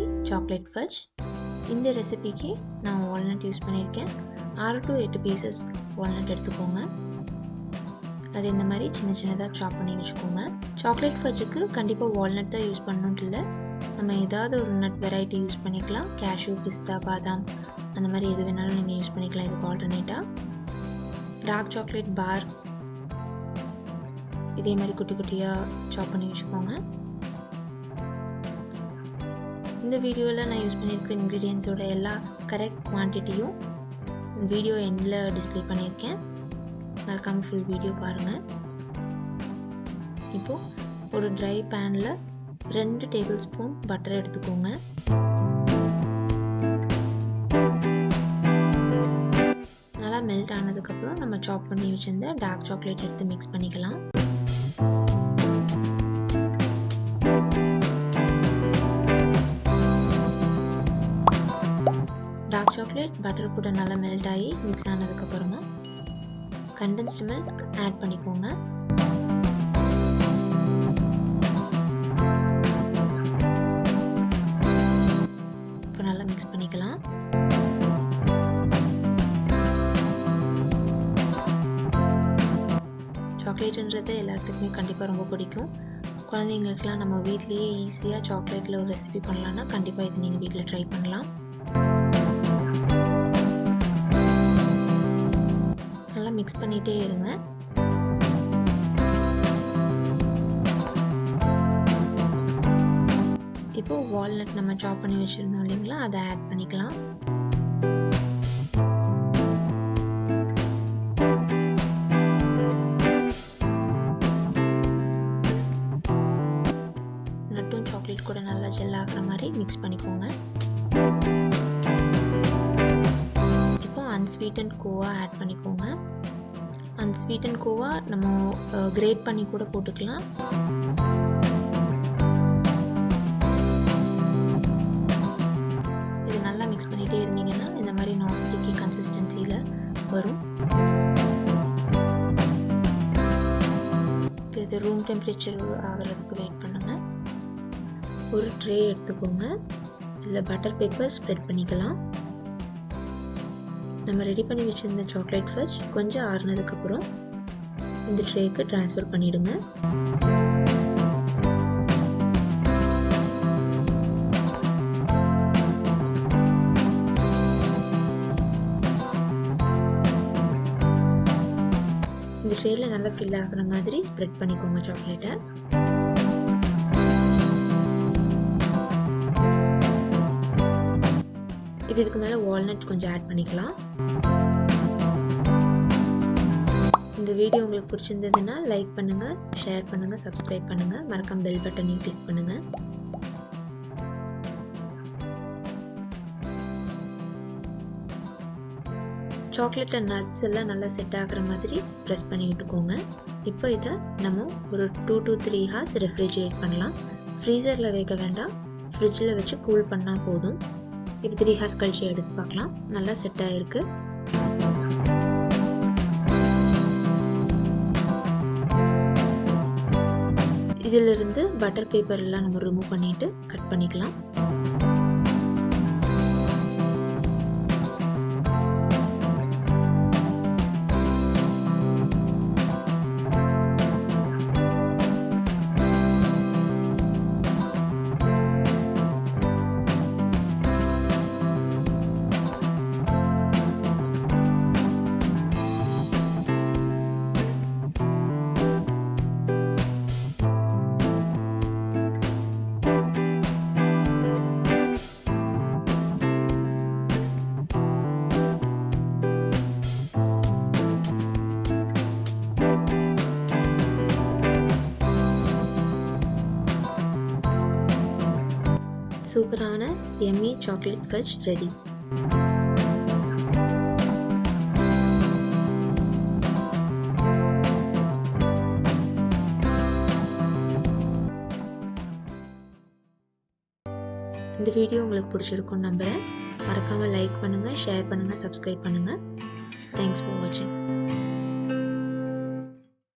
Recipe chocolate fudge. இந்த ரெசிபிக்கு நான் வால்நட் யூஸ் பண்ணியிருக்கேன். 6 to 8 பீசஸ் வால்நட் எடுத்துக்கோங்க. அது இந்த மாதிரி சின்ன சின்னதாக சாப் பண்ணி வச்சுக்கோங்க. சாக்லேட் ஃபட்ஜுக்கு கண்டிப்பாக வால்நட் தான் யூஸ் பண்ணணுன்ட்டு இல்லை, நம்ம ஏதாவது ஒரு நட் வெரைட்டி யூஸ் பண்ணிக்கலாம். கேஷ்யூ, பிஸ்தா, பாதாம் அந்த மாதிரி எது வேணாலும் நீங்கள் யூஸ் பண்ணிக்கலாம். இதுக்கு ஆல்டர்னேட்டாக டார்க் சாக்லேட் பார் இதே மாதிரி குட்டி குட்டியாக சாப் பண்ணி வச்சுக்கோங்க. இந்த வீடியோவில் நான் யூஸ் பண்ணியிருக்கிற இன்க்ரீடியன்ஸோட எல்லா கரெக்ட் குவான்டிட்டியும் வீடியோ எண்டில் டிஸ்பிளே பண்ணியிருக்கேன். மறக்காமல் ஃபுல் வீடியோ பாருங்கள். இப்போது ஒரு ட்ரை பேனில் 2 டேபிள் ஸ்பூன் பட்டர் எடுத்துக்கோங்க. நல்லா மெல்ட் ஆனதுக்கப்புறம் நம்ம சாப் பண்ணி வச்சுருந்த டார்க் சாக்லேட் எடுத்து மிக்ஸ் பண்ணிக்கலாம். டார்க் சாக்லேட் பட்டர் கூட நல்லா மெல்ட் ஆகி மிக்ஸ் ஆனதுக்கப்புறமா கண்டென்ஸ்டு மில்க் ஆட் பண்ணிக்கோங்க. இப்போ நல்லா மிக்ஸ் பண்ணிக்கலாம். சாக்லேட்டுன்றது எல்லாத்துக்குமே கண்டிப்பாக ரொம்ப பிடிக்கும். குழந்தைங்களுக்குலாம் நம்ம வீட்லேயே ஈஸியாக சாக்லேட்டில் ஒரு ரெசிபி பண்ணலான்னா கண்டிப்பாக இது நீங்கள் வீட்டில் ட்ரை பண்ணலாம். நல்லா மிக்ஸ் பண்ணிகிட்டே இருங்க. இப்போ வால்நட் நம்ம சாப் பண்ணி வச்சுருந்தோம் இல்லைங்களா, அதை ஆட் பண்ணிக்கலாம். நட்டும் சாக்லேட் கூட நல்லா ஜெல் ஆகிற மாதிரி மிக்ஸ் பண்ணிக்கோங்க. இப்போ Unsweetened Khoa ஆட் பண்ணிக்கோங்க. Unsweetened Khoa நம்ம கிரேட் பண்ணி கூட போட்டுக்கலாம். இது நல்லா மிக்ஸ் பண்ணிகிட்டே இருந்தீங்கன்னா இந்த மாதிரி நான் ஸ்டிக்கி கன்சிஸ்டன்சியில் வரும். இப்போ இது ரூம் டெம்பரேச்சர் ஆகிறதுக்கு வெயிட் பண்ணுங்கள். ஒரு ட்ரே எடுத்துக்கோங்க. இதில் பட்டர் பேப்பர் ஸ்ப்ரெட் பண்ணிக்கலாம். நம்ம ரெடி பண்ணி வச்சுருந்த சாக்லேட் ஃபட்ஜ் கொஞ்சம் ஆறுனதுக்கப்புறம் இந்த ட்ரேக்கு ட்ரான்ஸ்ஃபர் பண்ணிவிடுங்க. இந்த ட்ரேயில் நல்லா ஃபில் ஆகிற மாதிரி ஸ்ப்ரெட் பண்ணிக்கோங்க சாக்லேட்டை. இப்போ இதுக்கு மேலே வால்நட் கொஞ்சம் ஆட் பண்ணிக்கலாம். இந்த வீடியோ உங்களுக்கு பிடிச்சிருந்ததுன்னா லைக் பண்ணுங்கள், ஷேர் பண்ணுங்கள், சப்ஸ்கிரைப் பண்ணுங்கள். மறக்காம பெல் பட்டனையும் கிளிக் பண்ணுங்கள். சாக்லேட்டில் நட்ஸ் எல்லாம் நல்லா செட் ஆகிற மாதிரி ப்ரெஸ் பண்ணி விட்டுக்கோங்க. இப்போ இதை நம்ம ஒரு 2 to 3 hours ரெஃப்ரிஜரேட் பண்ணலாம். ஃப்ரீசரில் வைக்க வேண்டாம், ஃப்ரிட்ஜில் வச்சு கூல் பண்ணால் போதும். இப்போ 3 hours கழிச்சு எடுத்து பார்க்கலாம். நல்லா செட் ஆகிருக்கு. இதிலிருந்து பட்டர் பேப்பர் எல்லாம் நம்ம ரிமூவ் பண்ணிட்டு கட் பண்ணிக்கலாம். சூப்பரான yummy சாக்லேட் ஃபட்ஜ் ரெடி. இந்த வீடியோ உங்களுக்கு பிடிச்சிருக்கும்னு நம்புகிறேன். மறக்காமல் லைக் பண்ணுங்கள், ஷேர் பண்ணுங்கள், சப்ஸ்கிரைப் பண்ணுங்கள். தேங்க்ஸ் ஃபார் வாட்சிங்.